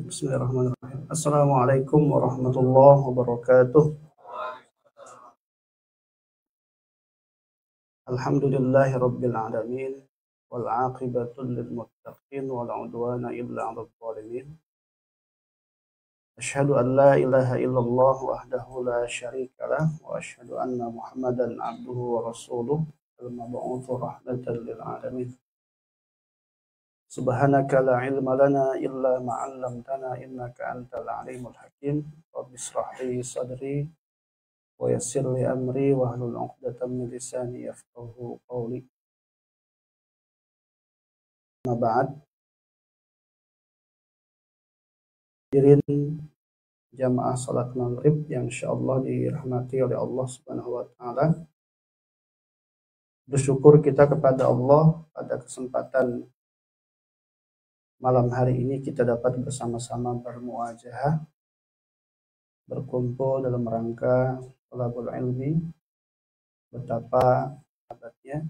Bismillahirrahmanirrahim. Assalamualaikum warahmatullahi wabarakatuh. Alhamdulillahi rabbil alamin wal aqibatu lil muttaqin wal udwana illa 'alal zalimin. Asyhadu an la ilaha illallah wahdahu la syarika lah wa asyhadu anna Muhammadan 'abduhu wa rasuluh al-mab'utsu rahmatan lil alamin. Subhanaka la ilma lana illa ma 'allamtana innaka antal alimul hakim. Rabbi shrah li sadri wa yassir li amri wahlul 'uqdatam min lisani yafqahu qawli. Amma ba'd. Hadirin jamaah salat maghrib yang insyaallah dirahmati oleh Allah Subhanahu wa taala. Bersyukur kita kepada Allah pada kesempatan malam hari ini kita dapat bersama-sama bermuajahah, berkumpul dalam rangka thalabul ilmi. Betapa sahabatnya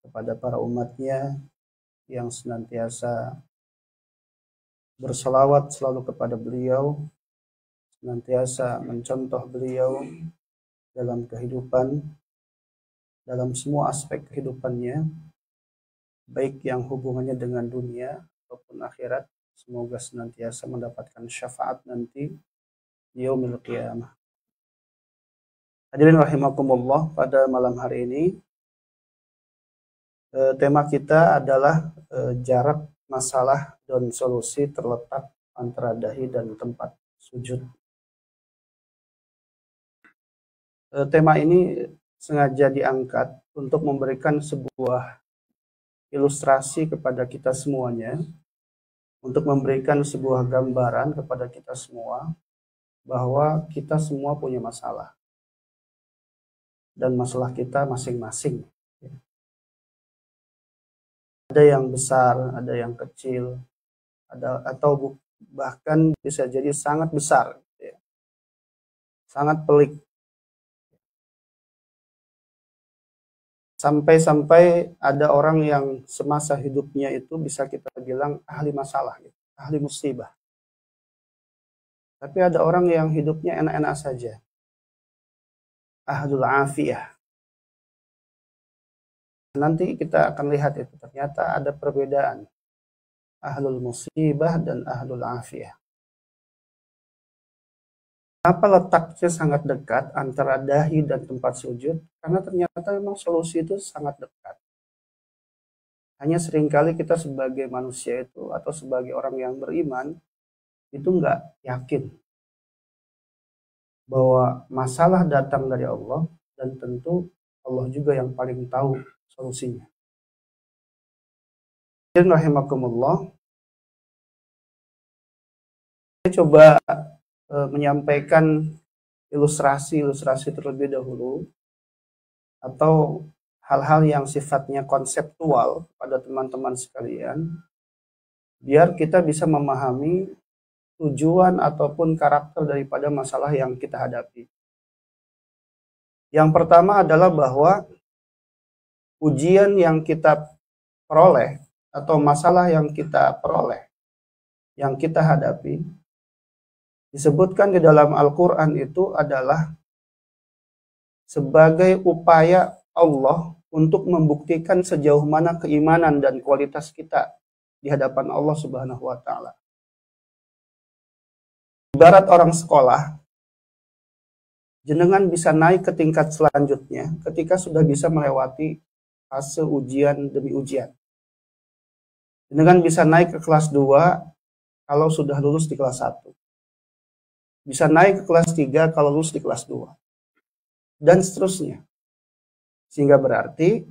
kepada para umatnya yang senantiasa berselawat selalu kepada beliau, senantiasa mencontoh beliau dalam kehidupan, dalam semua aspek kehidupannya, baik yang hubungannya dengan dunia ataupun akhirat. Semoga senantiasa mendapatkan syafaat nanti di yaumil qiyamah. Hadirin rahimakumullah, pada malam hari ini tema kita adalah jarak masalah dan solusi terletak antara dahi dan tempat sujud. Tema ini sengaja diangkat untuk memberikan sebuah ilustrasi kepada kita semuanya, untuk memberikan sebuah gambaran kepada kita semua bahwa kita semua punya masalah dan masalah kita masing-masing. Ada yang besar, ada yang kecil, atau bahkan bisa jadi sangat besar, sangat pelik. Sampai-sampai ada orang yang semasa hidupnya itu bisa kita bilang ahli masalah, ahli musibah. Tapi ada orang yang hidupnya enak-enak saja, ahlul afiyah. Nanti kita akan lihat itu ternyata ada perbedaan ahlul musibah dan ahlul afiyah. Apa letaknya sangat dekat antara dahi dan tempat sujud? Karena ternyata memang solusi itu sangat dekat. Hanya seringkali kita sebagai manusia itu atau sebagai orang yang beriman itu nggak yakin bahwa masalah datang dari Allah, dan tentu Allah juga yang paling tahu solusinya. Rahimakumullah. Saya coba menyampaikan ilustrasi terlebih dahulu atau hal-hal yang sifatnya konseptual pada teman-teman sekalian, biar kita bisa memahami tujuan ataupun karakter daripada masalah yang kita hadapi. Yang pertama adalah bahwa ujian yang kita peroleh atau masalah yang kita peroleh, yang kita hadapi, disebutkan di dalam Al-Quran itu adalah sebagai upaya Allah untuk membuktikan sejauh mana keimanan dan kualitas kita di hadapan Allah Subhanahu wa taala. Ibarat orang sekolah, jenengan bisa naik ke tingkat selanjutnya ketika sudah bisa melewati fase ujian demi ujian. Jenengan bisa naik ke kelas 2 kalau sudah lulus di kelas 1. Bisa naik ke kelas 3 kalau lulus di kelas 2. Dan seterusnya. Sehingga berarti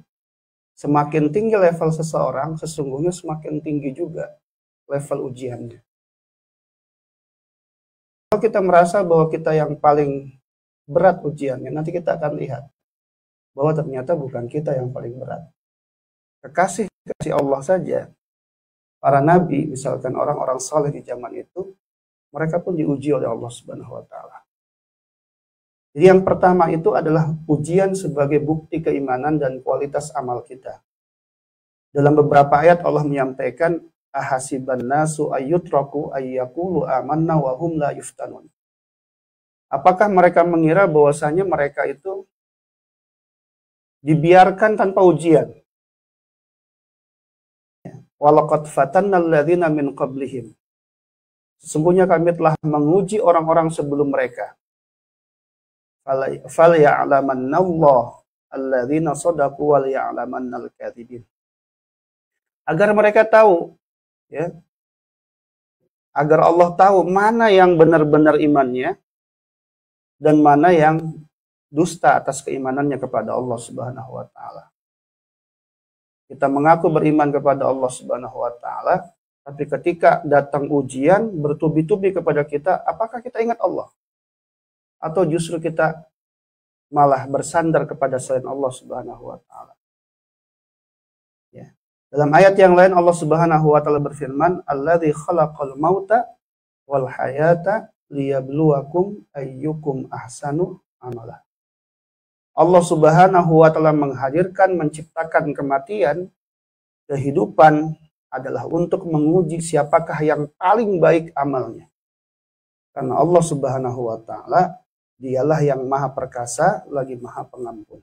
semakin tinggi level seseorang, sesungguhnya semakin tinggi juga level ujiannya. Kalau kita merasa bahwa kita yang paling berat ujiannya, nanti kita akan lihat bahwa ternyata bukan kita yang paling berat. Kekasih Allah saja, para nabi, misalkan orang-orang saleh di zaman itu, mereka pun diuji oleh Allah Subhanahu wa taala. Jadi yang pertama itu adalah ujian sebagai bukti keimanan dan kualitas amal kita. Dalam beberapa ayat Allah menyampaikan ahasiban nasu ayyutraku ayyaqulu amanna wa hum la yuftanun. Apakah mereka mengira bahwasanya mereka itu dibiarkan tanpa ujian? Walaqad fatanna alladzina min qablihim. Sesungguhnya kami telah menguji orang-orang sebelum mereka. Fal ya'lamannallahu alladzina shadaqu wal ya'lamannal kadzibin. Agar mereka tahu, ya. Agar Allah tahu mana yang benar-benar imannya dan mana yang dusta atas keimanannya kepada Allah Subhanahu wa taala. Kita mengaku beriman kepada Allah Subhanahu wa taala, tapi ketika datang ujian bertubi-tubi kepada kita, apakah kita ingat Allah? Atau justru kita malah bersandar kepada selain Allah Subhanahu wa taala? Ya. Dalam ayat yang lain Allah Subhanahu wa taala berfirman, "Alladzi khalaqal mauta wal hayata liyabluwakum ayyukum ahsanu amala." Allah Subhanahu wa taala menghadirkan, menciptakan kematian, kehidupan adalah untuk menguji siapakah yang paling baik amalnya. Karena Allah Subhanahu wa taala dialah yang maha perkasa lagi maha pengampun.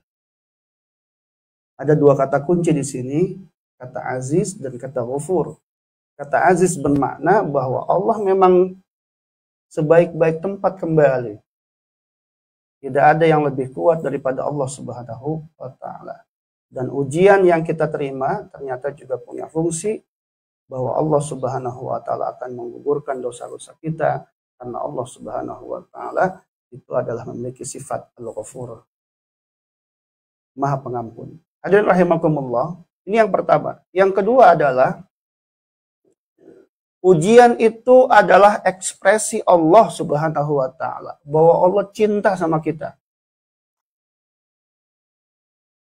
Ada dua kata kunci di sini, kata aziz dan kata ghafur. Kata aziz bermakna bahwa Allah memang sebaik-baik tempat kembali. Tidak ada yang lebih kuat daripada Allah Subhanahu wa taala. Dan ujian yang kita terima ternyata juga punya fungsi bahwa Allah Subhanahu wa taala akan menggugurkan dosa-dosa kita, karena Allah Subhanahu wa taala itu adalah memiliki sifat Al-Ghafur, Maha Pengampun. Hadirin rahimakumullah, ini yang pertama. Yang kedua adalah ujian itu adalah ekspresi Allah Subhanahu wa taala bahwa Allah cinta sama kita.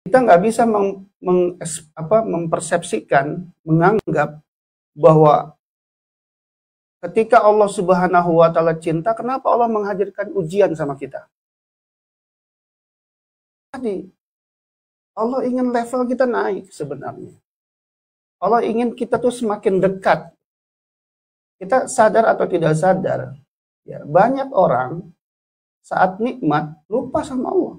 Kita nggak bisa mempersepsikan, menganggap bahwa ketika Allah Subhanahu wa taala cinta, kenapa Allah menghadirkan ujian sama kita? Tadi Allah ingin level kita naik sebenarnya. Allah ingin kita tuh semakin dekat. Kita sadar atau tidak sadar, ya, banyak orang saat nikmat lupa sama Allah.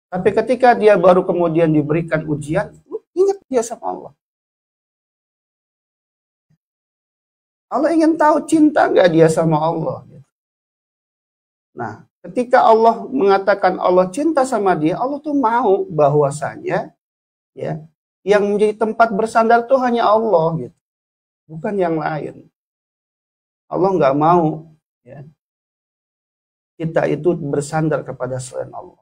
Tapi ketika dia baru kemudian diberikan ujian, ingat dia sama Allah. Allah ingin tahu cinta nggak dia sama Allah. Nah, ketika Allah mengatakan Allah cinta sama dia, Allah tuh mau bahwasanya, ya, yang menjadi tempat bersandar tuh hanya Allah, gitu, bukan yang lain. Allah nggak mau, ya, kita itu bersandar kepada selain Allah.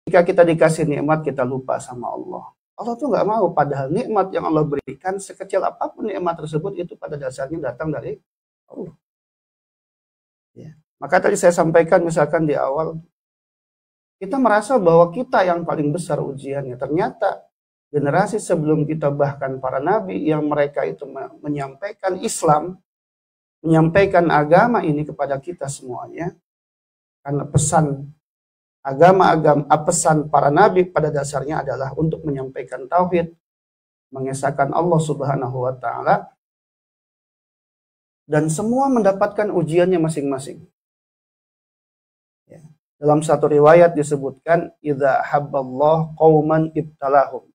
Jika kita dikasih nikmat, kita lupa sama Allah. Allah tuh nggak mau, padahal nikmat yang Allah berikan, sekecil apapun nikmat tersebut, itu pada dasarnya datang dari Allah. Ya. Maka tadi saya sampaikan misalkan di awal, kita merasa bahwa kita yang paling besar ujiannya. Ternyata generasi sebelum kita, bahkan para nabi yang mereka itu menyampaikan Islam, menyampaikan agama ini kepada kita semuanya, karena pesan pesan para nabi pada dasarnya adalah untuk menyampaikan tauhid, mengesahkan Allah Subhanahu wa taala, dan semua mendapatkan ujiannya masing-masing. Ya. Dalam satu riwayat disebutkan, idza habballahu qauman ibtalahum.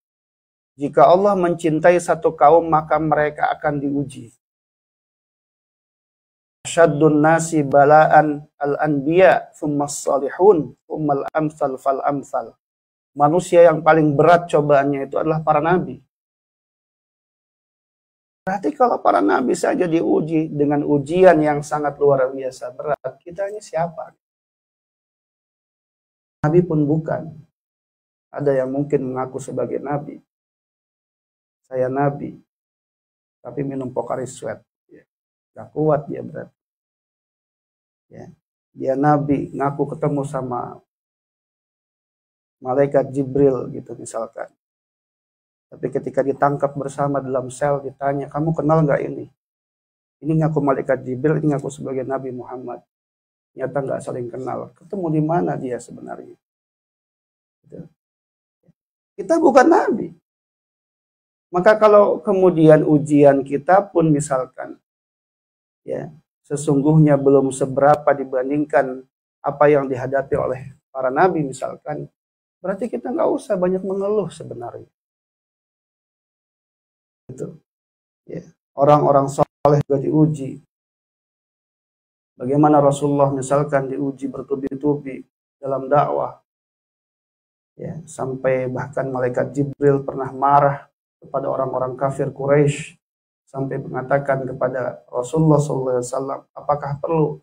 Jika Allah mencintai satu kaum, maka mereka akan diuji. Syaddun nasi bala'an al-anbiya thummas salihun thummal amsal fal amsal. Manusia yang paling berat cobaannya itu adalah para nabi. Berarti kalau para nabi saja diuji dengan ujian yang sangat luar biasa berat, kita ini siapa? Nabi pun bukan. Ada yang mungkin mengaku sebagai nabi. Saya nabi, tapi minum Pocari Sweat. Gak kuat dia berarti. Ya. Dia nabi, ngaku ketemu sama malaikat Jibril gitu misalkan. Tapi ketika ditangkap bersama dalam sel, ditanya, kamu kenal nggak ini? Ini ngaku malaikat Jibril, ini ngaku sebagai Nabi Muhammad. Nyata nggak saling kenal. Ketemu di mana dia sebenarnya? Gitu. Kita bukan nabi. Maka kalau kemudian ujian kita pun misalkan, ya, sesungguhnya belum seberapa dibandingkan apa yang dihadapi oleh para nabi misalkan, berarti kita nggak usah banyak mengeluh sebenarnya. Itu, ya. Orang-orang soleh juga diuji. Bagaimana Rasulullah misalkan diuji bertubi-tubi dalam dakwah, ya, sampai bahkan malaikat Jibril pernah marah kepada orang-orang kafir Quraisy sampai mengatakan kepada Rasulullah SAW, apakah perlu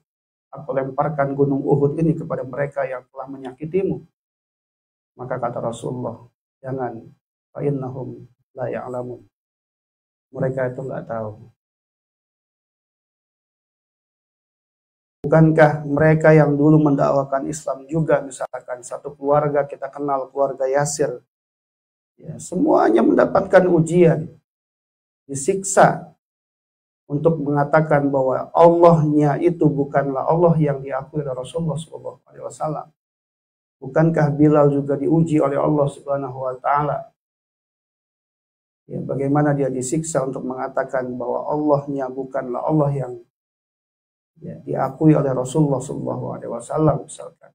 aku lemparkan gunung Uhud ini kepada mereka yang telah menyakitimu? Maka kata Rasulullah, jangan, fa innahum la ya'lamun. Mereka itu nggak tahu. Bukankah mereka yang dulu mendakwakan Islam juga, misalkan satu keluarga kita kenal, keluarga Yasir, ya, semuanya mendapatkan ujian, disiksa untuk mengatakan bahwa Allahnya itu bukanlah Allah yang diakui oleh Rasulullah SAW. Bukankah Bilal juga diuji oleh Allah Subhanahu Wa Taala? Ya, bagaimana dia disiksa untuk mengatakan bahwa Allahnya bukanlah Allah yang, ya, diakui oleh Rasulullah SAW misalkan,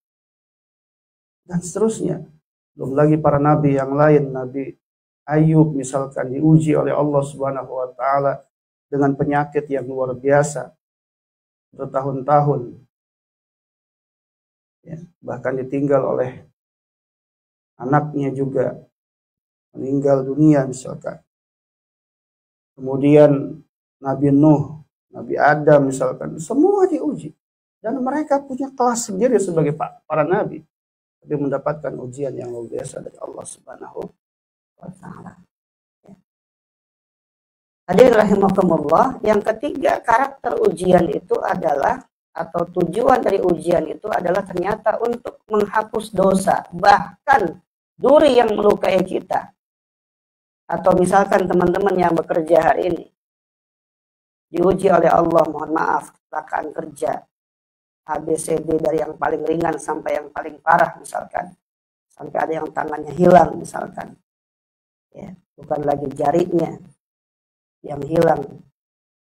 dan seterusnya. Belum lagi para nabi yang lain, Nabi Ayub misalkan diuji oleh Allah Subhanahu Wa Taala dengan penyakit yang luar biasa bertahun-tahun, ya, bahkan ditinggal oleh anaknya juga, meninggal dunia misalkan. Kemudian Nabi Nuh, Nabi Adam misalkan, semua diuji. Dan mereka punya kelas sendiri sebagai para nabi, tapi mendapatkan ujian yang luar biasa dari Allah Subhanahu wa Ta'ala. Hadirin rahimakumullah, yang ketiga, karakter ujian itu adalah, atau tujuan dari ujian itu adalah ternyata untuk menghapus dosa, bahkan duri yang melukai kita. Atau misalkan teman-teman yang bekerja hari ini diuji oleh Allah, mohon maaf, kecelakaan kerja, ABCD dari yang paling ringan sampai yang paling parah misalkan, sampai ada yang tangannya hilang misalkan, ya, bukan lagi jarinya yang hilang,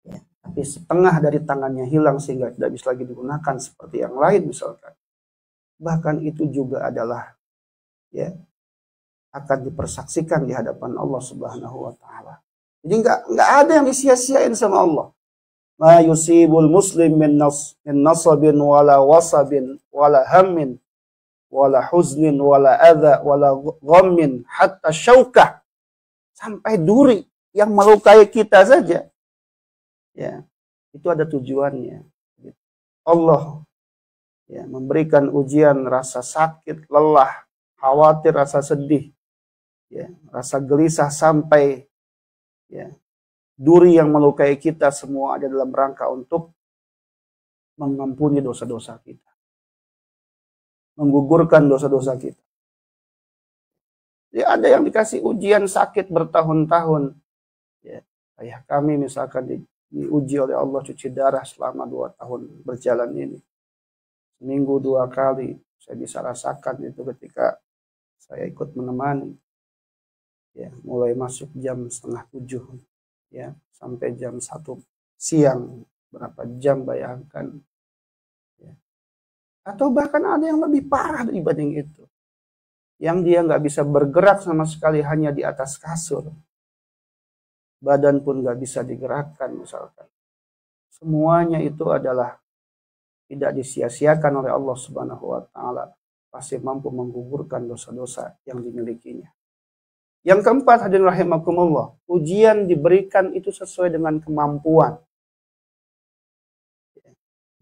ya, tapi setengah dari tangannya hilang sehingga tidak bisa lagi digunakan seperti yang lain misalkan. Bahkan itu juga adalah, ya, akan dipersaksikan di hadapan Allah Subhanahu wa Ta'ala. Jadi nggak ada yang disia-siain sama Allah. Ma yusibul muslim min nasabin wala wasabin wala hammin wala huznin wala adha wala ghammin hatta syaukah, sampai duri yang melukai kita saja, ya, itu ada tujuannya. Allah, ya, memberikan ujian rasa sakit, lelah, khawatir, rasa sedih, ya, rasa gelisah, sampai, ya, duri yang melukai kita, semua ada dalam rangka untuk mengampuni dosa-dosa kita, menggugurkan dosa-dosa kita. Ya, ada yang dikasih ujian sakit bertahun-tahun, ya, ayah kami misalkan diuji oleh Allah cuci darah selama 2 tahun berjalan ini, seminggu 2 kali. Saya bisa rasakan itu ketika saya ikut menemani, ya, mulai masuk jam 6:30, ya, sampai jam 1 siang, berapa jam bayangkan, ya. Atau bahkan ada yang lebih parah dibanding itu, yang dia nggak bisa bergerak sama sekali, hanya di atas kasur, badan pun nggak bisa digerakkan misalkan. Semuanya itu adalah tidak disia-siakan oleh Allah Subhanahu wa Ta'ala, pasti mampu menggugurkan dosa-dosa yang dimilikinya. Yang keempat, hadirin rahimakumullah, ujian diberikan itu sesuai dengan kemampuan.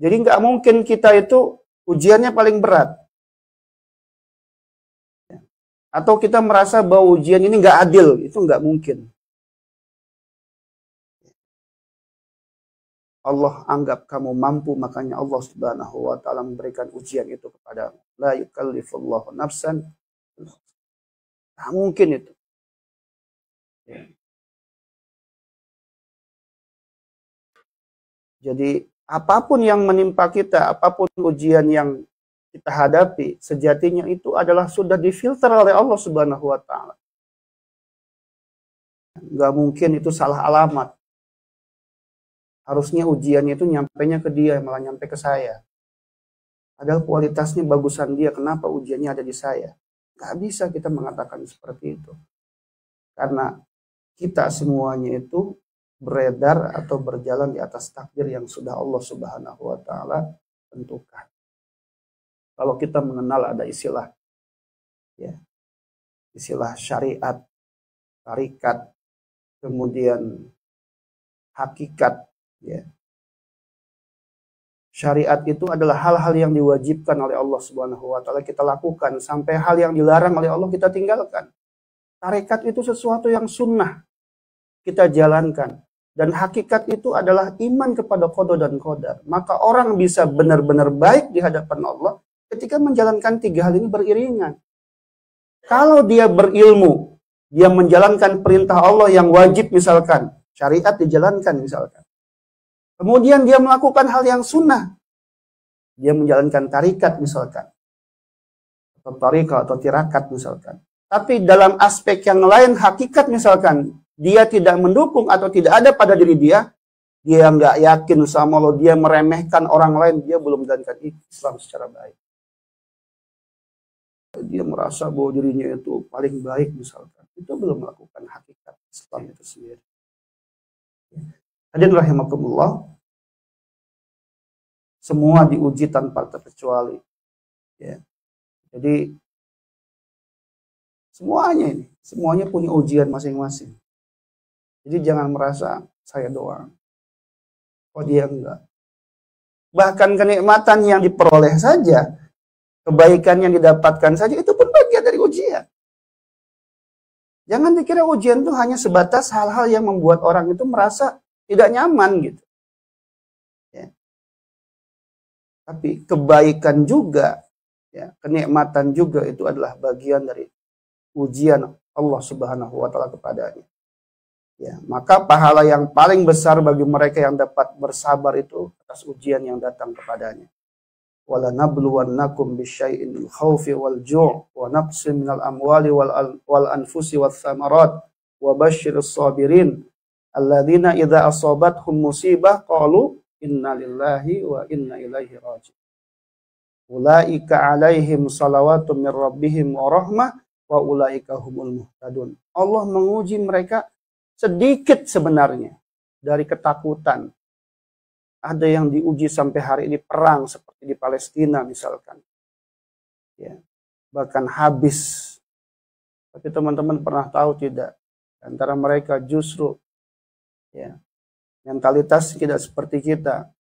Jadi nggak mungkin kita itu ujiannya paling berat, atau kita merasa bahwa ujian ini nggak adil, itu nggak mungkin. Allah anggap kamu mampu, makanya Allah Subhanahu wa Ta'ala memberikan ujian itu kepada la yukallifullahu nafsan. Nggak mungkin itu. Jadi apapun yang menimpa kita, apapun ujian yang kita hadapi, sejatinya itu adalah sudah difilter oleh Allah Subhanahu wa Ta'ala. Nggak mungkin itu salah alamat. Harusnya ujiannya itu nyampainya ke dia, malah nyampe ke saya. Padahal kualitasnya bagusan dia, kenapa ujiannya ada di saya? Nggak bisa kita mengatakan seperti itu. Karena kita semuanya itu beredar atau berjalan di atas takdir yang sudah Allah Subhanahu wa Ta'ala tentukan. Kalau kita mengenal ada istilah, ya, istilah syariat, tarikat, kemudian hakikat, ya. Syariat itu adalah hal-hal yang diwajibkan oleh Allah Subhanahu wa Ta'ala kita lakukan, sampai hal yang dilarang oleh Allah kita tinggalkan. Tarekat itu sesuatu yang sunnah kita jalankan, dan hakikat itu adalah iman kepada qada dan qadar. Maka orang bisa benar-benar baik di hadapan Allah ketika menjalankan tiga hal ini beriringan. Kalau dia berilmu, dia menjalankan perintah Allah yang wajib misalkan, syariat dijalankan misalkan. Kemudian dia melakukan hal yang sunnah. Dia menjalankan tarikat misalkan. Atau tarikat atau tirakat misalkan. Tapi dalam aspek yang lain, hakikat misalkan, dia tidak mendukung atau tidak ada pada diri dia nggak yakin sama Allah, dia meremehkan orang lain, dia belum menjalankan Islam secara baik. Dia merasa bahwa dirinya itu paling baik misalkan. Itu belum melakukan hakikat Islam itu sendiri. Hadirin rahimakumullah, semua diuji tanpa terkecuali. Ya. Jadi semuanya punya ujian masing-masing. Jadi jangan merasa saya doang, oh dia enggak. Bahkan kenikmatan yang diperoleh saja, kebaikan yang didapatkan saja, itu pun bagian dari ujian. Jangan dikira ujian itu hanya sebatas hal-hal yang membuat orang itu merasa tidak nyaman gitu. Ya. Tapi kebaikan juga, ya, kenikmatan juga itu adalah bagian dari ujian Allah Subhanahu wa Ta'ala kepadanya. Ya, maka pahala yang paling besar bagi mereka yang dapat bersabar itu atas ujian yang datang kepadanya. Wala nabluwannakum bisyai'in minal khaufi wal ju' wa naqsin minal amwali wal anfusi wath thamarat wa basyirus sabirin alladzina idza asabathum musibah qalu inna lillahi wa inna ilaihi raji'un. Ulaika alaihim salawatu mir rabbihim wa rahmah wa ulaika humul muhtadun. Allah menguji mereka sedikit sebenarnya dari ketakutan. Ada yang diuji sampai hari ini perang seperti di Palestina misalkan. Ya, bahkan habis. Tapi teman-teman pernah tahu tidak? Antara mereka justru, ya, mentalitas tidak seperti kita.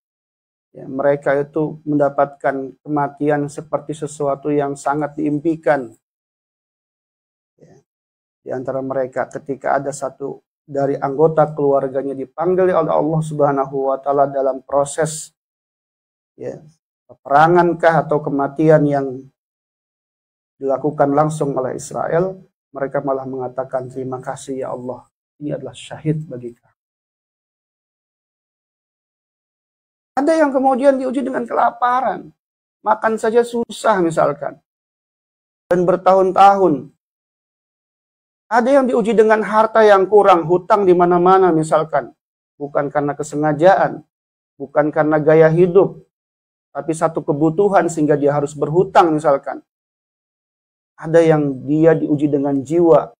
Ya, mereka itu mendapatkan kematian seperti sesuatu yang sangat diimpikan. Ya, di antara mereka ketika ada satu dari anggota keluarganya dipanggil oleh Allah Subhanahu wa Ta'ala dalam proses, ya, peperangankah atau kematian yang dilakukan langsung oleh Israel, mereka malah mengatakan terima kasih ya Allah, ini adalah syahid bagi kami. Ada yang kemudian diuji dengan kelaparan, makan saja susah misalkan, dan bertahun-tahun. Ada yang diuji dengan harta yang kurang, hutang di mana-mana misalkan. Bukan karena kesengajaan, bukan karena gaya hidup, tapi satu kebutuhan sehingga dia harus berhutang misalkan. Ada yang dia diuji dengan jiwa.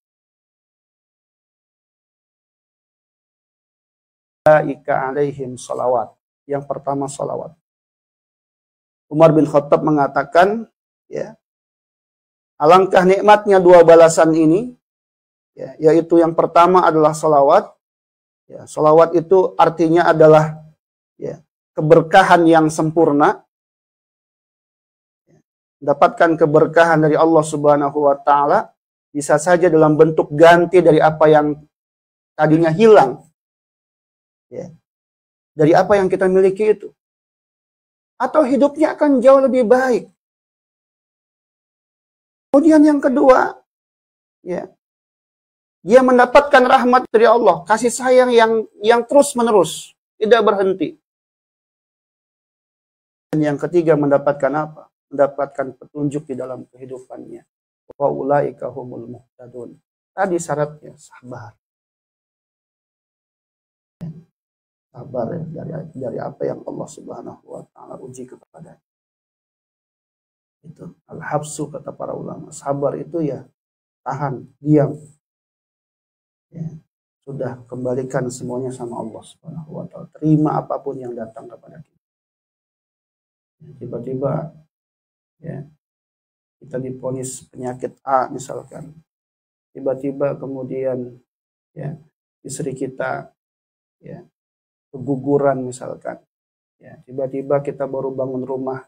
Ulaika alaihim salawat. Yang pertama salawat. Umar bin Khattab mengatakan, ya, alangkah nikmatnya dua balasan ini. Ya, yaitu yang pertama adalah salawat. Ya, salawat itu artinya adalah, ya, keberkahan yang sempurna. Ya, dapatkan keberkahan dari Allah Subhanahu wa Ta'ala bisa saja dalam bentuk ganti dari apa yang tadinya hilang. Ya, dari apa yang kita miliki itu. Atau hidupnya akan jauh lebih baik. Kemudian yang kedua, ya, dia mendapatkan rahmat dari Allah, kasih sayang yang terus-menerus, tidak berhenti. Dan yang ketiga mendapatkan apa? Mendapatkan petunjuk di dalam kehidupannya. Wa ulaika humul muhtadun. Tadi syaratnya sabar. sabar ya, dari apa yang Allah Subhanahu wa taala uji kepada. Itu al-habsu kata para ulama. Sabar itu ya tahan, diam. Ya, sudah kembalikan semuanya sama Allah Subhanahu wa taala. Terima apapun yang datang kepada kita. Tiba-tiba ya kita diponis penyakit A misalkan. Tiba-tiba kemudian ya istri kita ya keguguran misalkan. Ya, tiba-tiba kita baru bangun rumah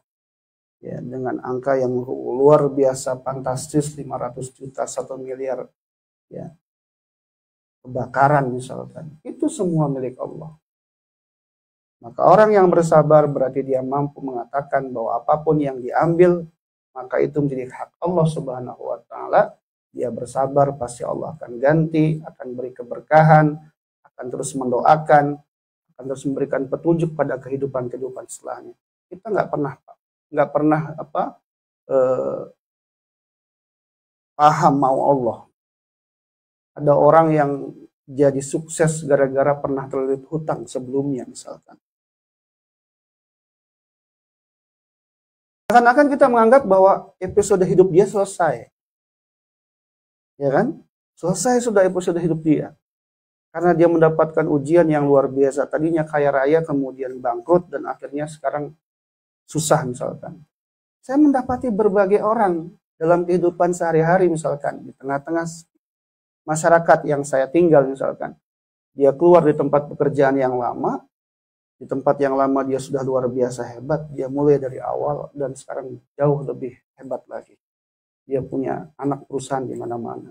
ya dengan angka yang luar biasa fantastis 500 juta 1 miliar ya. Kebakaran misalkan. Itu semua milik Allah. Maka orang yang bersabar berarti dia mampu mengatakan bahwa apapun yang diambil maka itu menjadi hak Allah Subhanahu wa taala. Dia bersabar, pasti Allah akan ganti, akan beri keberkahan, akan terus mendoakan, akan terus memberikan petunjuk pada kehidupan setelahnya. Kita nggak pernah paham mau Allah. Ada orang yang jadi sukses gara-gara pernah terlilit hutang sebelumnya misalkan. Seakan-akan kita menganggap bahwa episode hidup dia selesai. Ya kan? Selesai sudah episode hidup dia. Karena dia mendapatkan ujian yang luar biasa. Tadinya kaya raya, kemudian bangkrut, dan akhirnya sekarang susah misalkan. Saya mendapati berbagai orang dalam kehidupan sehari-hari misalkan. Di tengah-tengah masyarakat yang saya tinggal misalkan. Dia keluar di tempat pekerjaan yang lama. Di tempat yang lama dia sudah luar biasa hebat. Dia mulai dari awal dan sekarang jauh lebih hebat lagi. Dia punya anak perusahaan di mana-mana.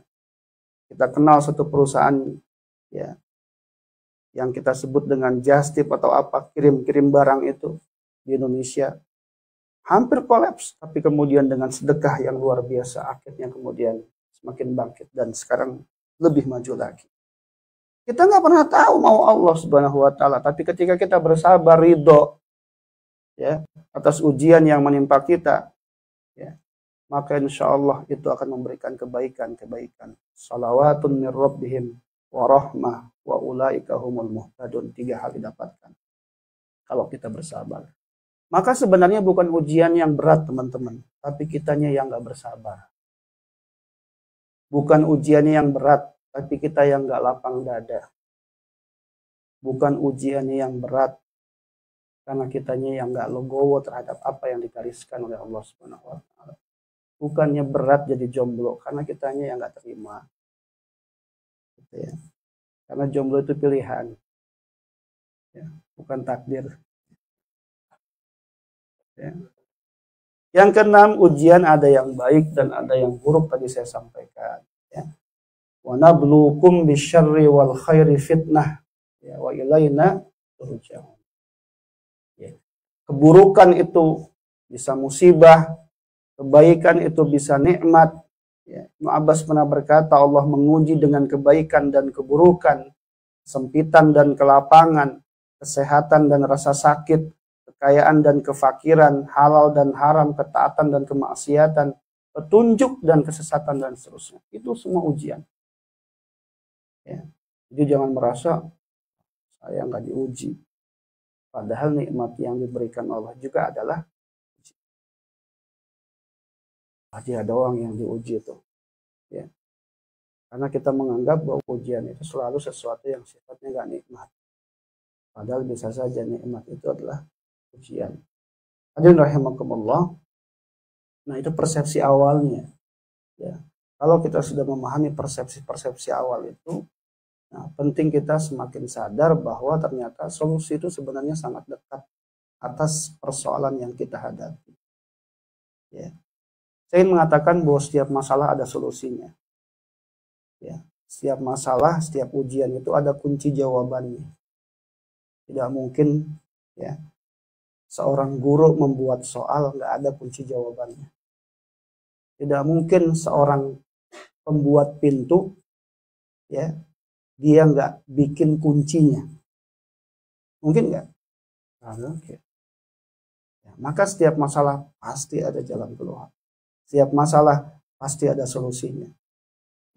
Kita kenal satu perusahaan ya yang kita sebut dengan just tip atau apa, kirim barang itu di Indonesia hampir kolaps, tapi kemudian dengan sedekah yang luar biasa akhirnya kemudian semakin bangkit dan sekarang lebih maju lagi. Kita nggak pernah tahu mau Allah Subhanahu wa taala, tapi ketika kita bersabar ridho ya atas ujian yang menimpa kita ya, maka insya Allah itu akan memberikan kebaikan. Salawatun min rabbihim wa rahmah wa ulaika humul muhtadun. 3 hal didapatkan kalau kita bersabar. Maka sebenarnya bukan ujian yang berat teman-teman, tapi kitanya yang nggak bersabar. Bukan ujiannya yang berat, tapi kita yang nggak lapang dada. Bukan ujiannya yang berat, karena kitanya yang nggak legowo terhadap apa yang digariskan oleh Allah Subhanahu wa taala. Bukannya berat jadi jomblo, karena kitanya yang nggak terima. Gitu ya. Karena jomblo itu pilihan, ya, bukan takdir. Ya. Yang keenam, ujian ada yang baik dan ada yang buruk tadi saya sampaikan. Ya. Wa nabluukum bisyarri wal khairi fitnah, ya, wa ilaina turja'un. Ya. Keburukan itu bisa musibah, kebaikan itu bisa nikmat. Ya. Ibnu Abbas pernah berkata Allah menguji dengan kebaikan dan keburukan, kesempitan dan kelapangan, kesehatan dan rasa sakit, kekayaan dan kefakiran, halal dan haram, ketaatan dan kemaksiatan, petunjuk dan kesesatan dan seterusnya. Itu semua ujian. Ya. Jadi jangan merasa saya nggak diuji. Padahal nikmat yang diberikan Allah juga adalah pasti ada orang yang diuji itu, ya. Karena kita menganggap bahwa ujian itu selalu sesuatu yang sifatnya gak nikmat. Padahal bisa saja nikmat itu adalah ujian. Hadirin rahimakumullah. Nah itu persepsi awalnya. Ya. Kalau kita sudah memahami persepsi awal itu, nah, penting kita semakin sadar bahwa ternyata solusi itu sebenarnya sangat dekat atas persoalan yang kita hadapi. Ya. Saya ingin mengatakan bahwa setiap masalah ada solusinya. Ya, setiap masalah, setiap ujian itu ada kunci jawabannya. Tidak mungkin ya seorang guru membuat soal nggak ada kunci jawabannya. Tidak mungkin seorang pembuat pintu ya dia nggak bikin kuncinya. Mungkin nggak? Oke. Ya, maka setiap masalah pasti ada jalan keluar. Setiap masalah pasti ada solusinya.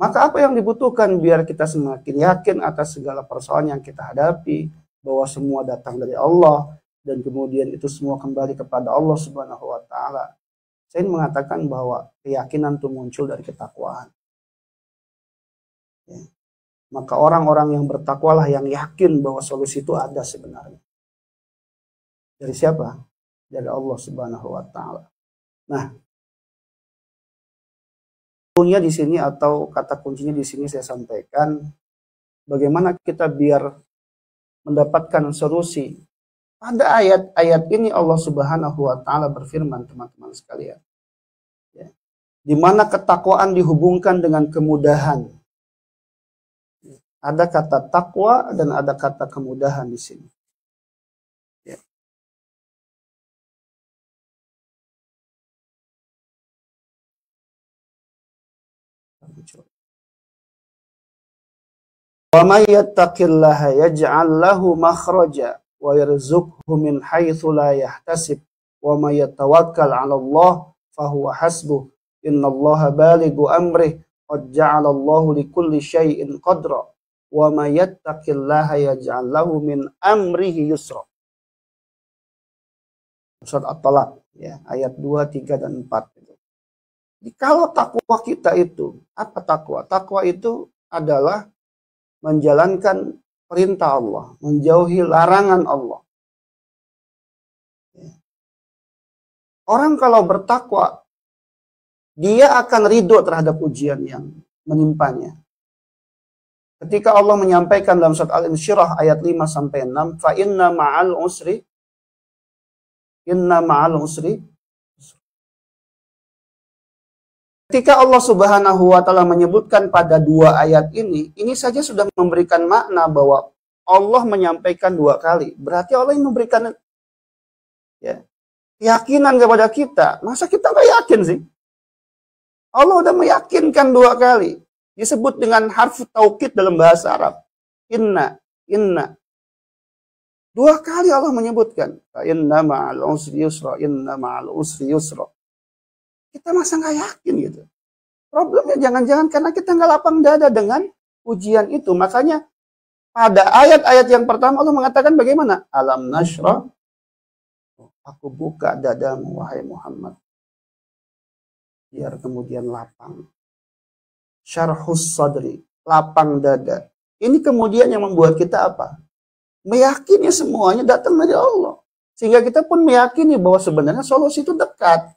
Maka apa yang dibutuhkan biar kita semakin yakin atas segala persoalan yang kita hadapi, bahwa semua datang dari Allah, dan kemudian itu semua kembali kepada Allah Subhanahu wa Ta'ala. Saya ingin mengatakan bahwa keyakinan itu muncul dari ketakwaan. Ya. Maka orang-orang yang bertakwalah yang yakin bahwa solusi itu ada sebenarnya. Dari siapa? Dari Allah Subhanahu wa Ta'ala. Nah, kuncinya di sini atau kata kuncinya di sini saya sampaikan, bagaimana kita biar mendapatkan solusi. Pada ayat-ayat ini Allah Subhanahu wa Ta'ala berfirman, teman-teman sekalian, ya, di mana ketakwaan dihubungkan dengan kemudahan. Ada kata takwa dan ada kata kemudahan di sini. Ya. Wa may yattaqillaha yaj'al lahu makhraja wa yarzuqhu min haitsu la yahtasib wa may yatawakkal 'ala Allah fa huwa hasbuh innallaha balighu amrih qad ja'ala Allahu likulli syai'in qadra wa may yattaqillaha yaj'al lahu min amrihi yusra. Surat At-Talaq ya, ayat 2, 3 dan 4 itu. Jadi kalau takwa kita itu, apa takwa? Takwa itu adalah menjalankan perintah Allah, menjauhi larangan Allah. Orang kalau bertakwa, dia akan ridho terhadap ujian yang menimpanya. Ketika Allah menyampaikan dalam surat Al-Insyirah ayat 5-6, fa inna ma'al usri ketika Allah Subhanahu wa Ta'ala menyebutkan pada dua ayat ini saja sudah memberikan makna bahwa Allah menyampaikan dua kali. Berarti Allah yang memberikan ya, keyakinan kepada kita. Masa kita nggak yakin sih? Allah udah meyakinkan dua kali. Disebut dengan harf taukid dalam bahasa Arab. Inna. Dua kali Allah menyebutkan. Inna ma'al usri yusra, inna ma'al usri yusra. Kita masa nggak yakin gitu. Problemnya jangan-jangan karena kita nggak lapang dada dengan ujian itu. Makanya pada ayat-ayat yang pertama Allah mengatakan bagaimana? Alam nashrah. Aku buka dadamu wahai Muhammad. Biar kemudian lapang. Syarhus sadri. Lapang dada. Ini kemudian yang membuat kita apa? Meyakini semuanya datang dari Allah. Sehingga kita pun meyakini bahwa sebenarnya solusi itu dekat.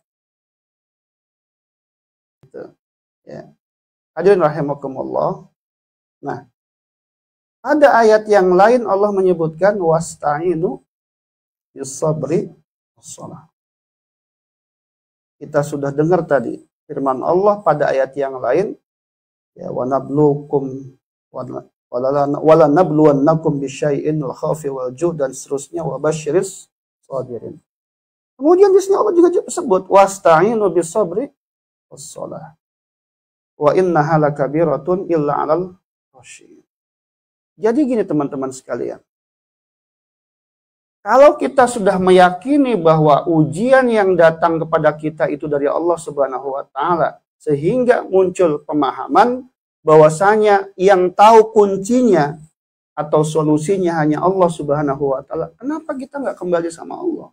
Ya. Hadirin rahimakumullah. Nah, ada ayat yang lain Allah menyebutkan wasta'inu bis-sabri was-shalah. Kita sudah dengar tadi firman Allah pada ayat yang lain, ya wa nabluukum wala nabluwannakum bisyai'in al-khawfi wal ju' dan seterusnya wa basyiris sabirin. Kemudian di sini Allah juga sebut wasta'inu bis-sabri was-shalah. Wa innaha lakabiratun illa 'alal khashiyin. Jadi gini teman-teman sekalian. Kalau kita sudah meyakini bahwa ujian yang datang kepada kita itu dari Allah Subhanahu wa Ta'ala, sehingga muncul pemahaman bahwasanya yang tahu kuncinya atau solusinya hanya Allah Subhanahu wa Ta'ala, kenapa kita nggak kembali sama Allah?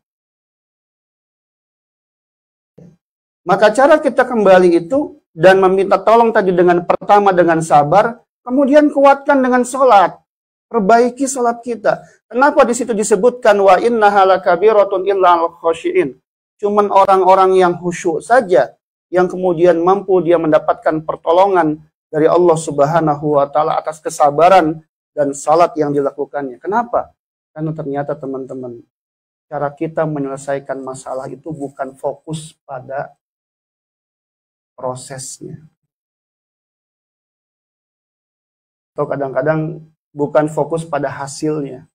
Maka cara kita kembali itu dan meminta tolong tadi dengan pertama dengan sabar, kemudian kuatkan dengan sholat. Perbaiki sholat kita. Kenapa di situ disebutkan wa innaha lakabiratun illa 'alal khashiyin? Cuman orang-orang yang khusyuk saja yang kemudian mampu dia mendapatkan pertolongan dari Allah Subhanahu wa Ta'ala atas kesabaran dan salat yang dilakukannya. Kenapa? Karena ternyata teman-teman, cara kita menyelesaikan masalah itu bukan fokus pada prosesnya. Atau kadang-kadang bukan fokus pada hasilnya.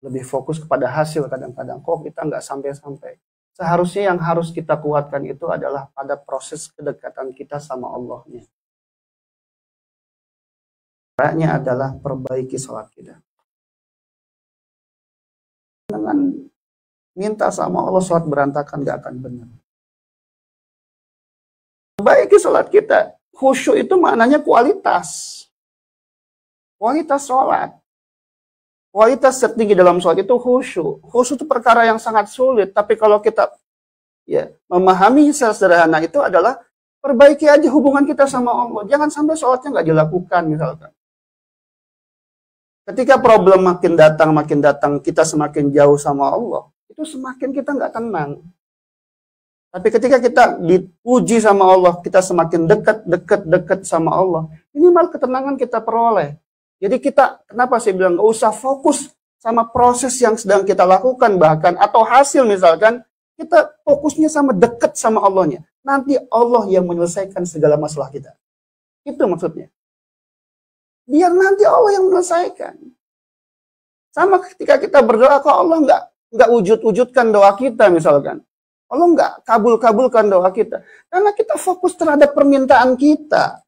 Lebih fokus kepada hasil kadang-kadang. Kok kita nggak sampai-sampai. Seharusnya yang harus kita kuatkan itu adalah pada proses kedekatan kita sama Allahnya. Caranya adalah perbaiki sholat kita. Dengan minta sama Allah sholat berantakan nggak akan benar. Perbaiki sholat kita. Khusyuk itu maknanya kualitas. Kualitas sholat. Kualitas tertinggi dalam sholat itu khusyuk. Khusyuk itu perkara yang sangat sulit. Tapi kalau kita memahami secara sederhana itu adalah perbaiki aja hubungan kita sama Allah. Jangan sampai sholatnya nggak dilakukan misalkan. Ketika problem makin datang, kita semakin jauh sama Allah. Itu semakin kita nggak tenang. Tapi ketika kita dipuji sama Allah, kita semakin dekat sama Allah. Minimal ketenangan kita peroleh. Jadi kita, kenapa saya bilang nggak usah fokus sama proses yang sedang kita lakukan bahkan, atau hasil misalkan, kita fokusnya sama dekat sama Allahnya. Nanti Allah yang menyelesaikan segala masalah kita. Itu maksudnya. Biar nanti Allah yang menyelesaikan. Sama ketika kita berdoa, kok Allah nggak wujudkan doa kita misalkan. Allah nggak kabulkan doa kita. Karena kita fokus terhadap permintaan kita.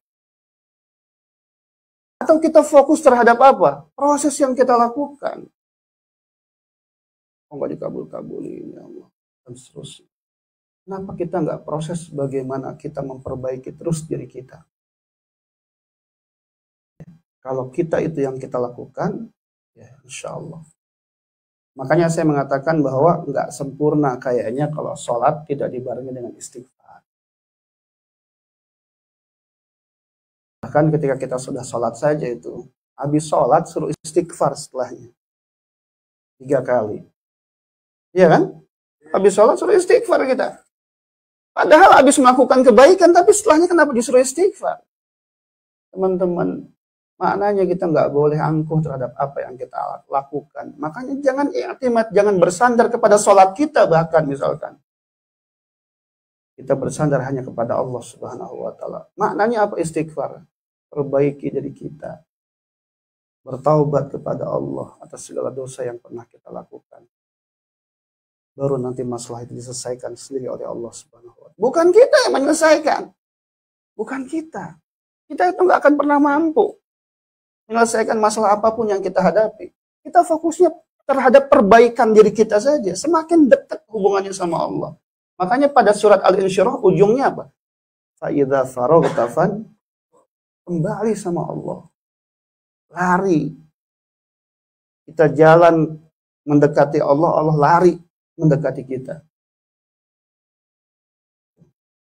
Atau kita fokus terhadap apa? Proses yang kita lakukan. Oh, nggak dikabulin ya Allah. Dan seterusnya. Kenapa kita nggak proses bagaimana kita memperbaiki terus diri kita? Kalau kita itu yang kita lakukan, ya insya Allah. Makanya saya mengatakan bahwa nggak sempurna kayaknya kalau sholat tidak dibarengi dengan istighfar. Bahkan ketika kita sudah sholat saja itu, habis sholat suruh istighfar setelahnya. 3 kali. Iya kan? Habis sholat suruh istighfar kita. Padahal habis melakukan kebaikan, tapi setelahnya kenapa disuruh istighfar? Teman-teman, maknanya kita nggak boleh angkuh terhadap apa yang kita lakukan. Makanya jangan i'timad, jangan bersandar kepada sholat kita bahkan misalkan. Kita bersandar hanya kepada Allah Subhanahu wa Ta'ala. Maknanya apa istighfar? Perbaiki diri kita. Bertaubat kepada Allah atas segala dosa yang pernah kita lakukan. Baru nanti masalah itu diselesaikan sendiri oleh Allah Subhanahu wa Ta'ala. Bukan kita yang menyelesaikan. Bukan kita. Kita itu nggak akan pernah mampu menyelesaikan masalah apapun yang kita hadapi. Kita fokusnya terhadap perbaikan diri kita saja. Semakin dekat hubungannya sama Allah. Makanya pada surat Al-Insyirah ujungnya apa? Fa'idha faroghtafan, kembali sama Allah. Lari. Kita jalan mendekati Allah, Allah lari mendekati kita.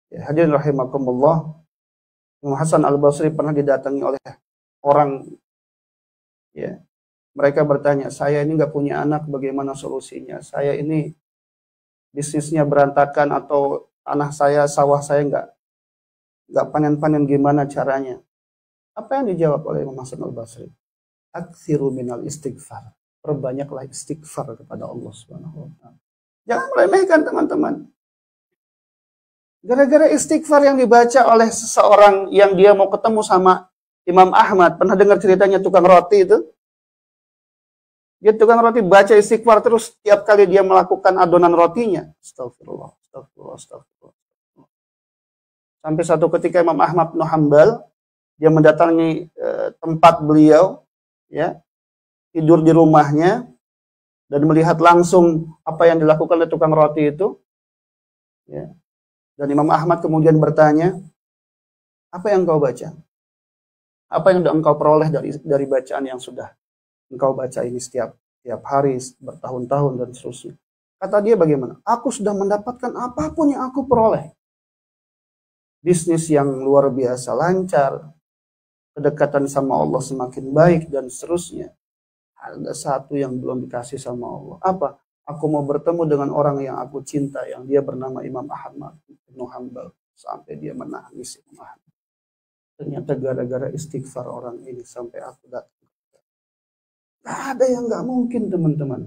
Ya, hadirin rahimakumullah. Imam Hasan Al-Basri pernah didatangi oleh orang, ya, mereka bertanya, saya ini nggak punya anak, bagaimana solusinya? Saya ini bisnisnya berantakan atau tanah saya, sawah saya nggak panen-panen, gimana caranya? Apa yang dijawab oleh Imam Hasan Al-Basri? Aktsiru minal istighfar. Perbanyaklah istighfar kepada Allah Subhanahu wa Ta'ala. Jangan meremehkan teman-teman. Gara-gara istighfar yang dibaca oleh seseorang yang dia mau ketemu sama Imam Ahmad, pernah dengar ceritanya tukang roti itu? Dia tukang roti baca istighfar terus tiap kali dia melakukan adonan rotinya. Astagfirullah, astagfirullah, astagfirullah. Sampai satu ketika Imam Ahmad bin Hanbal, dia mendatangi tempat beliau, ya, tidur di rumahnya, dan melihat langsung apa yang dilakukan oleh tukang roti itu. Ya. Dan Imam Ahmad kemudian bertanya, apa yang engkau baca? Apa yang engkau peroleh dari bacaan yang sudah engkau baca ini setiap hari, bertahun-tahun dan seterusnya? Kata dia bagaimana? Aku sudah mendapatkan apapun yang aku peroleh. Bisnis yang luar biasa lancar, kedekatan sama Allah semakin baik dan seterusnya. Ada satu yang belum dikasih sama Allah. Apa? Aku mau bertemu dengan orang yang aku cinta, yang dia bernama Imam Ahmad bin Hanbal. Sampai dia menangis. Ternyata gara-gara istighfar orang ini sampai aku datang. Gak ada yang gak mungkin teman-teman.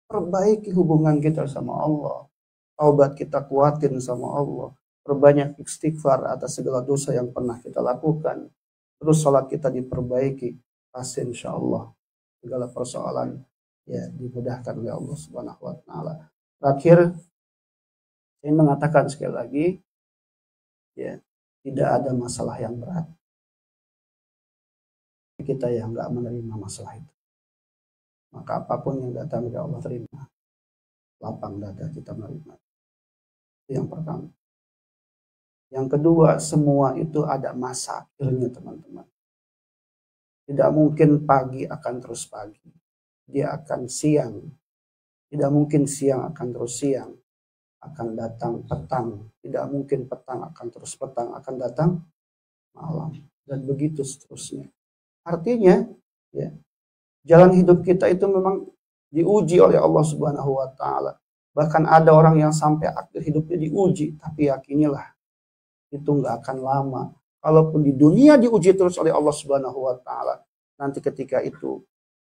Perbaiki hubungan kita sama Allah. Taubat kita kuatin sama Allah. Perbanyak istighfar atas segala dosa yang pernah kita lakukan. Terus salat kita diperbaiki. Pasti insya Allah segala persoalan ya dimudahkan oleh Allah Subhanahu wa Ta'ala. Terakhir, saya mengatakan sekali lagi, ya, tidak ada masalah yang berat. Kita yang nggak menerima masalah itu. Maka apapun yang datang dari Allah terima. Lapang dada kita menerima. Itu yang pertama. Yang kedua, semua itu ada masa akhirnya, teman-teman. Tidak mungkin pagi akan terus pagi. Dia akan siang. Tidak mungkin siang akan terus siang. Akan datang petang. Tidak mungkin petang akan terus petang. Akan datang malam. Dan begitu seterusnya. Artinya, ya, jalan hidup kita itu memang diuji oleh Allah Subhanahu wa Ta'ala. Bahkan ada orang yang sampai akhir hidupnya diuji, tapi yakinilah itu nggak akan lama. Kalaupun di dunia diuji terus oleh Allah Subhanahu wa Ta'ala, nanti ketika itu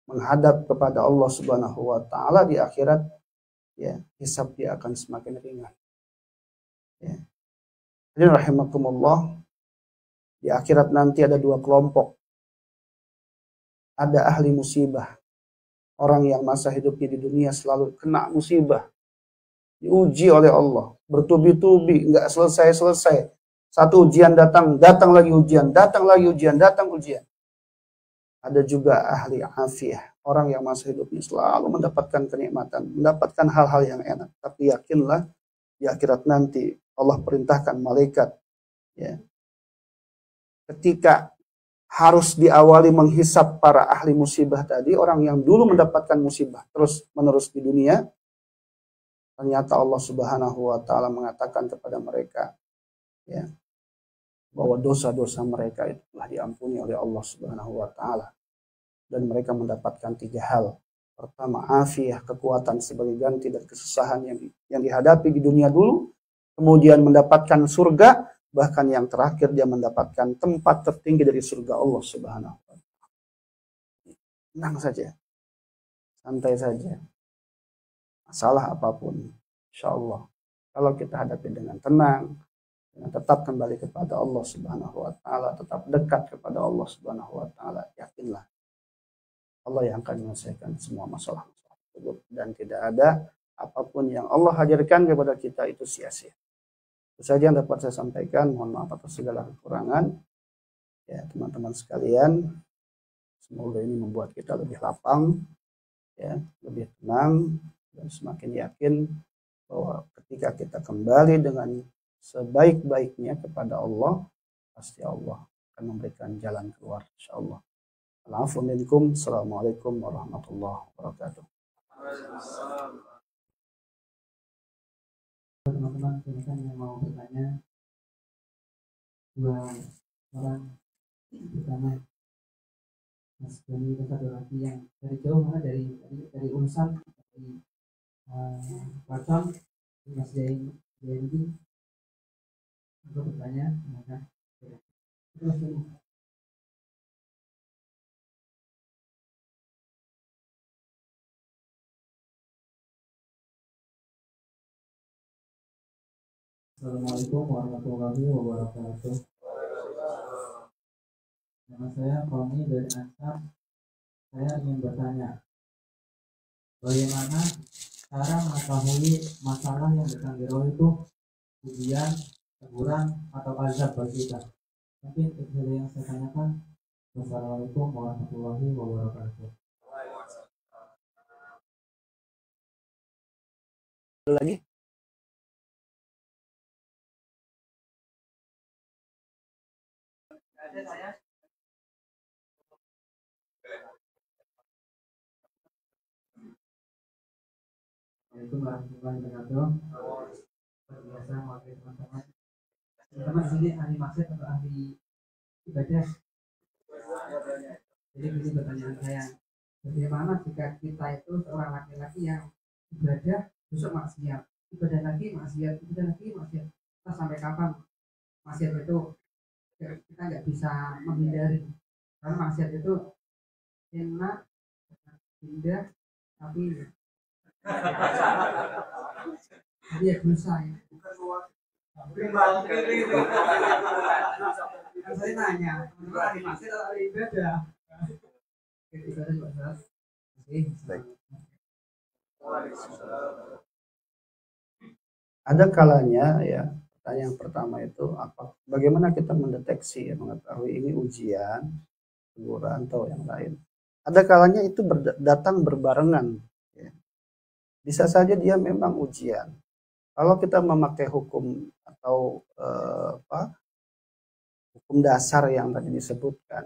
menghadap kepada Allah Subhanahu wa Ta'ala di akhirat, ya, hisab dia akan semakin ringan. Ya. Jadi rahimakumullah, di akhirat nanti ada dua kelompok. Ada ahli musibah, orang yang masa hidupnya di dunia selalu kena musibah, diuji oleh Allah, bertubi-tubi, nggak selesai-selesai. Satu ujian datang, datang lagi ujian, datang lagi ujian, datang ujian. Ada juga ahli afiah, orang yang masa hidupnya selalu mendapatkan kenikmatan, mendapatkan hal-hal yang enak. Tapi yakinlah, di akhirat nanti Allah perintahkan malaikat, ya, ketika harus diawali menghisap para ahli musibah tadi, orang yang dulu mendapatkan musibah terus menerus di dunia, ternyata Allah Subhanahu wa Ta'ala mengatakan kepada mereka, ya, bahwa dosa-dosa mereka itu telah diampuni oleh Allah Subhanahu wa Ta'ala, dan mereka mendapatkan 3 hal. Pertama, afiah, kekuatan sebagai ganti dan kesusahan yang dihadapi di dunia dulu, kemudian mendapatkan surga, bahkan yang terakhir dia mendapatkan tempat tertinggi dari surga Allah Subhanahu wa Ta'ala. Tenang saja, santai saja. Masalah apapun, insya Allah, kalau kita hadapi dengan tenang, dengan tetap kembali kepada Allah Subhanahu wa Ta'ala, tetap dekat kepada Allah Subhanahu wa Ta'ala, yakinlah Allah yang akan menyelesaikan semua masalah tersebut, dan tidak ada apapun yang Allah hadirkan kepada kita itu sia-sia. Itu saja yang dapat saya sampaikan. Mohon maaf atas segala kekurangan. Ya, teman-teman sekalian, semoga ini membuat kita lebih lapang, ya, lebih tenang, dan semakin yakin bahwa ketika kita kembali dengan sebaik-baiknya kepada Allah, pasti Allah akan memberikan jalan keluar, insyaallah. Assalamualaikum warahmatullahi wabarakatuh. Teman-teman, silakan yang mau bertanya. 2 orang. Pertama, Mas Doni, dan satu lagi yang dari jauh, mana dari Unsan, dari Pacon, Mas Jaindi. Untuk bertanya, silakan. Terus ini. Assalamualaikum warahmatullahi wabarakatuh. Nama saya Koni dari Ansar. Saya ingin bertanya, bagaimana cara mengetahui masalah yang datang di roh itu ujian, teguran, atau azab bagi kita? Mungkin itu yang saya tanyakan. Wassalamualaikum warahmatullahi wabarakatuh. Lagi? Assalamualaikum warahmatullahi wabarakatuh. Biasa wakil teman-teman. Teman-teman sini ahli maksud atau ahli ibadah? Jadi ini pertanyaan saya. Bagaimana jika kita itu seorang laki-laki yang ibadah besok maksiat, ibadah lagi maksiat, ibadah lagi maksiat, kita sampai kapan maksiat itu kita nggak bisa menghindari, karena maksiat itu enak, indah, tapi dia dosa ya. Saya nanya, menurut ahli maksiat atau ahli ibadah? Ibadah juga jelas. Ada kalanya, ya, pertanyaan pertama itu bagaimana kita mendeteksi, ya, mengetahui ini ujian, teguran, atau yang lain. Ada kalanya itu datang berbarengan, ya. Bisa saja dia memang ujian. Kalau kita memakai hukum atau hukum dasar yang tadi disebutkan,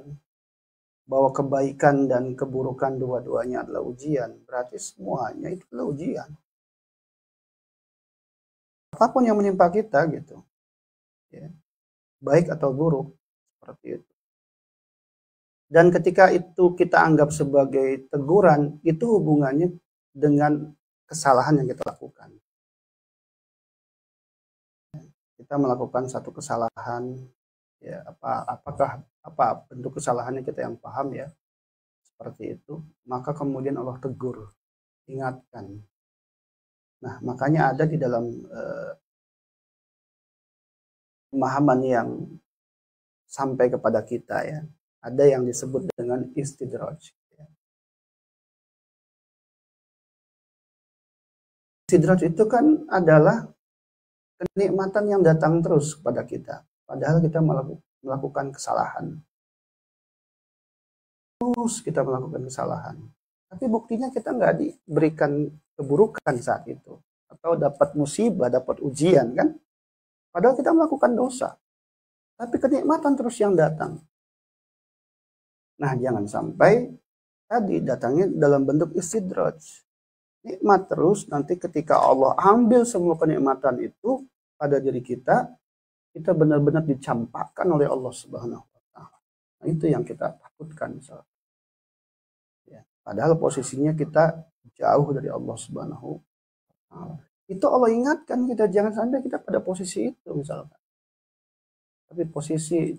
bahwa kebaikan dan keburukan dua-duanya adalah ujian, berarti semuanya itu adalah ujian. Apapun yang menimpa kita gitu, ya, baik atau buruk, seperti itu. Dan ketika itu kita anggap sebagai teguran, itu hubungannya dengan kesalahan yang kita lakukan. Kita melakukan satu kesalahan, ya, apakah apa bentuk kesalahannya kita yang paham, ya, seperti itu, maka kemudian Allah tegur, ingatkan. Nah, makanya ada di dalam pemahaman yang sampai kepada kita, ya, ada yang disebut dengan istidraj. Istidraj itu kan adalah kenikmatan yang datang terus kepada kita, padahal kita melakukan kesalahan. Terus kita melakukan kesalahan, tapi buktinya kita nggak diberikan keburukan saat itu, atau dapat musibah, dapat ujian, kan? Padahal kita melakukan dosa, tapi kenikmatan terus yang datang. Nah, jangan sampai tadi datangnya dalam bentuk istidraj, nikmat terus. Nanti ketika Allah ambil semua kenikmatan itu pada diri kita, kita benar-benar dicampakkan oleh Allah Subhanahu wa Ta'ala. Nah, itu yang kita takutkan, misalnya. Ya, padahal posisinya kita jauh dari Allah Subhanahu wa Ta'ala. Itu Allah ingatkan kita, jangan sampai kita pada posisi itu, misalkan. Tapi posisi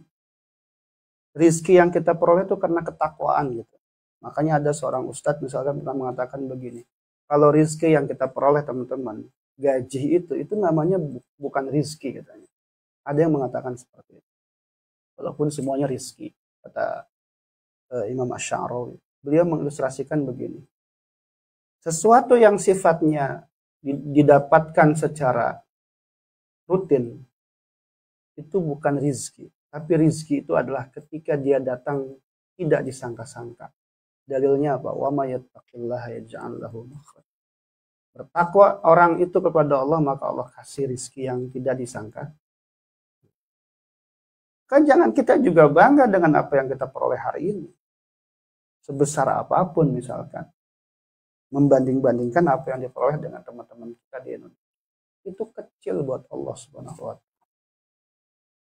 rizki yang kita peroleh itu karena ketakwaan, gitu. Makanya ada seorang ustadz misalkan pernah mengatakan begini, kalau rizki yang kita peroleh, teman-teman, gaji itu namanya bukan rizki, katanya. Ada yang mengatakan seperti itu. Walaupun semuanya rizki, kata Imam Asy'arawi. Beliau mengilustrasikan begini. Sesuatu yang sifatnya didapatkan secara rutin, itu bukan rizki. Tapi rizki itu adalah ketika dia datang tidak disangka-sangka. Dalilnya apa? Wa may yattaqillaha yaj'al lahu makhraja. Bertakwa orang itu kepada Allah, maka Allah kasih rizki yang tidak disangka. Kan jangan kita juga bangga dengan apa yang kita peroleh hari ini. Sebesar apapun misalkan. Membanding-bandingkan apa yang diperoleh dengan teman-teman kita di Indonesia. Itu kecil buat Allah Subhanahu wa Ta'ala.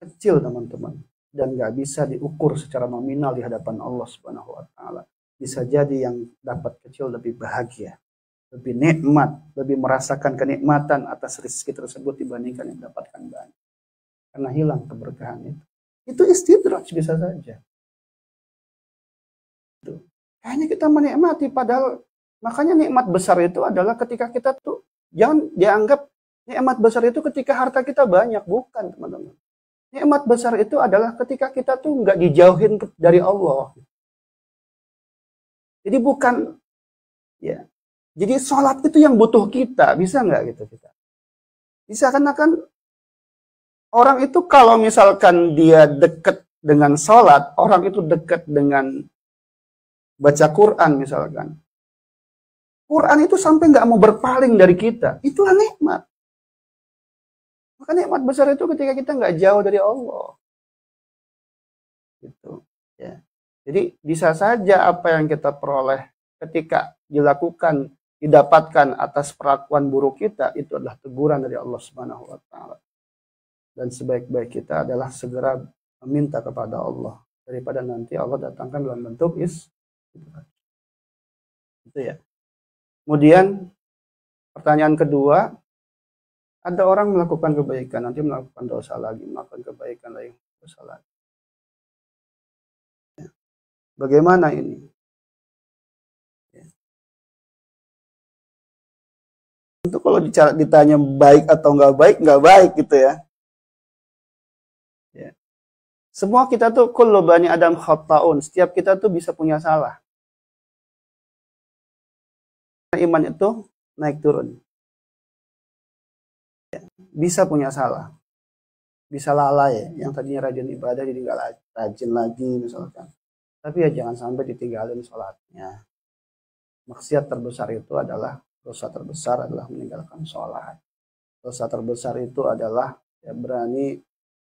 Kecil, teman-teman. Dan gak bisa diukur secara nominal di hadapan Allah Subhanahu wa Ta'ala. Bisa jadi yang dapat kecil lebih bahagia, lebih nikmat, lebih merasakan kenikmatan atas rezeki tersebut dibandingkan yang mendapatkan banyak. Karena hilang keberkahan itu. Itu istidraj bisa saja. Itu. Hanya kita menikmati, padahal makanya nikmat besar itu adalah ketika kita tuh, jangan dianggap nikmat besar itu ketika harta kita banyak, bukan, teman-teman. Nikmat besar itu adalah ketika kita tuh nggak dijauhin dari Allah. Jadi bukan, ya. Jadi sholat itu yang butuh kita, bisa nggak gitu kita? Bisa, karena kan orang itu kalau misalkan dia dekat dengan sholat, orang itu dekat dengan baca Quran misalkan. Quran itu sampai nggak mau berpaling dari kita. Itulah nikmat. Maka nikmat besar itu ketika kita nggak jauh dari Allah. Gitu. Ya. Jadi bisa saja apa yang kita peroleh ketika dilakukan, didapatkan atas perlakuan buruk kita, itu adalah teguran dari Allah Subhanahu wa Ta'ala. Dan sebaik-baik kita adalah segera meminta kepada Allah daripada nanti Allah datangkan dalam bentuk itu, ya. Kemudian pertanyaan kedua, ada orang melakukan kebaikan, nanti melakukan dosa lagi, melakukan kebaikan lagi, dosa lagi. Ya. Bagaimana ini? Ya. Untuk kalau ditanya baik atau nggak baik gitu ya. Ya. Semua kita tuh kullu bani Adam khata'un, setiap kita tuh bisa punya salah. Iman itu naik turun. Ya. Bisa punya salah. Bisa lalai, yang tadinya rajin ibadah jadi nggak rajin lagi misalkan. Tapi ya jangan sampai ditinggalin sholatnya. Maksiat terbesar itu adalah, dosa terbesar adalah meninggalkan sholat. Dosa terbesar itu adalah ya, berani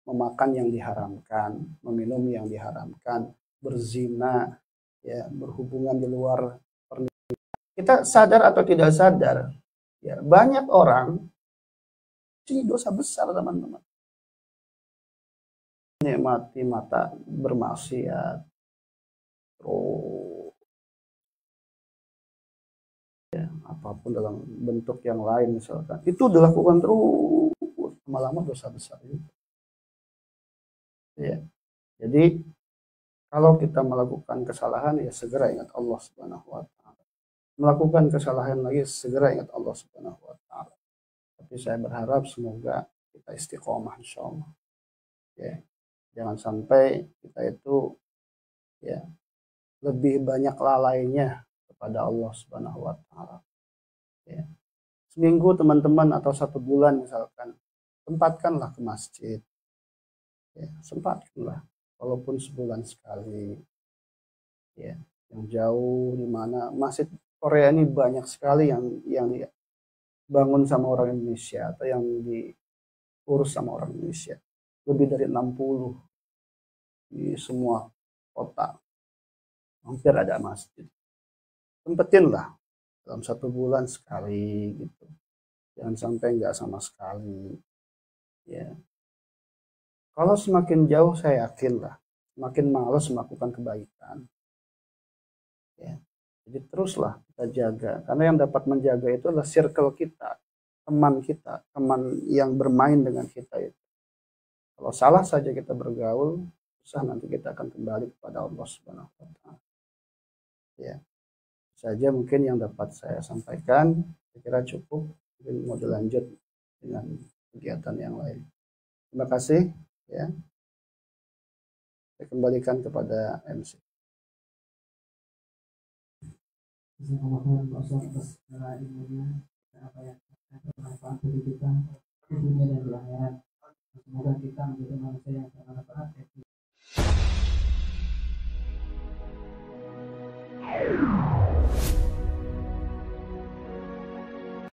memakan yang diharamkan, meminum yang diharamkan, berzina, ya, berhubungan di luar pernikahan. Kita sadar atau tidak sadar, ya, banyak orang ini dosa besar, teman-teman. Nikmati mata bermaksiat, terus ya, apapun dalam bentuk yang lain misalkan, itu dilakukan terus, lama-lama dosa besar itu. Ya. Jadi kalau kita melakukan kesalahan, ya segera ingat Allah Subhanahu wa Ta'ala. Melakukan kesalahan lagi, segera ingat Allah Subhanahu wa Ta'ala. Tapi saya berharap semoga kita istiqomah, insya Allah. Ya. Jangan sampai kita itu, ya, lebih banyak lalainya kepada Allah Subhanahu wa Ta'ala. Ya. Seminggu teman-teman atau 1 bulan misalkan, sempatkanlah ke masjid. Ya, sempatkanlah, walaupun sebulan sekali. Ya, yang jauh di mana masjid Korea ini banyak sekali yang dibangun sama orang Indonesia atau yang diurus sama orang Indonesia. Lebih dari 60 di semua kota. Hampir ada masjid. Sempetinlah dalam 1 bulan sekali gitu. Jangan sampai nggak sama sekali. Ya. Kalau semakin jauh, saya yakin lah semakin malas melakukan kebaikan. Ya. Jadi teruslah kita jaga. Karena yang dapat menjaga itu adalah circle kita, teman yang bermain dengan kita itu. Kalau salah saja kita bergaul, susah nanti kita akan kembali kepada Allah Subhanahu wa Ta'ala. Ya. Saja mungkin yang dapat saya sampaikan, saya kira cukup. Mungkin mau dilanjut dengan kegiatan yang lain. Terima kasih. Ya, saya kembalikan kepada MC. Semoga kita menjadi manusia yang bermanfaat.